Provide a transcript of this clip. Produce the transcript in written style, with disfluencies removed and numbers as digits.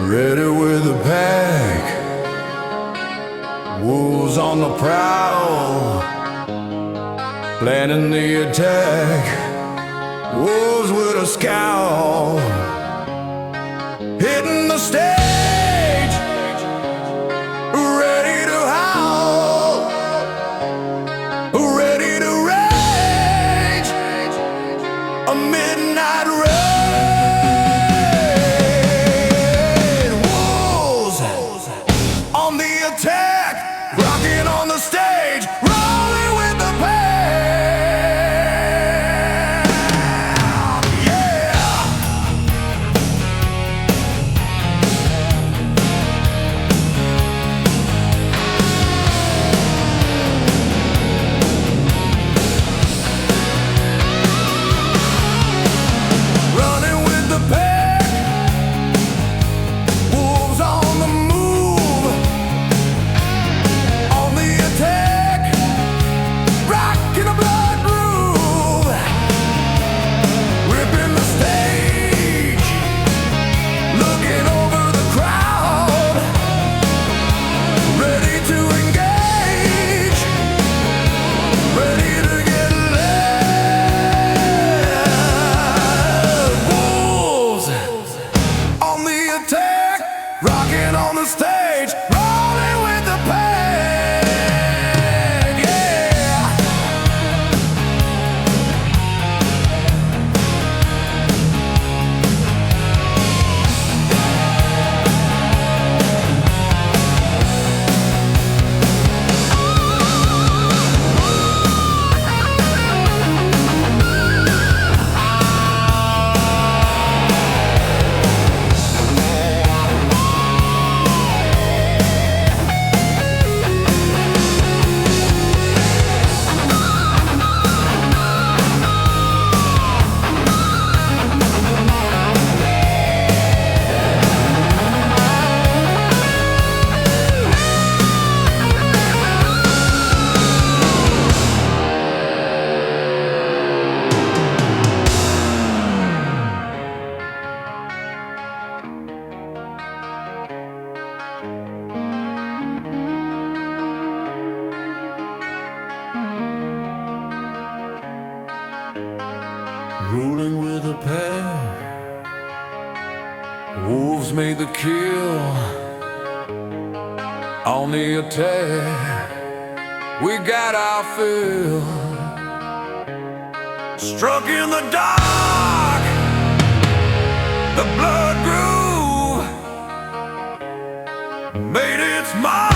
ready with a pack, wolves on the prowl, planning the attack, wolves with a scowl, hitting the stage, ready to howl, ready to rage, a midnight raid, wolves on the attack, rocking on the stage, rolling with the band, yeah. Running with the pack, wolves on the move, on the attack, rocking a blood groove, ripping the stage, looking over the crowd, ready to engage, ready to get loud. Wolves on the attack, rocking on the stage, rolling with the pack, yeah. Ruling with a pack, wolves made the kill, on the attack, we got our fill. Struck in the dark, the blood groove made its mark.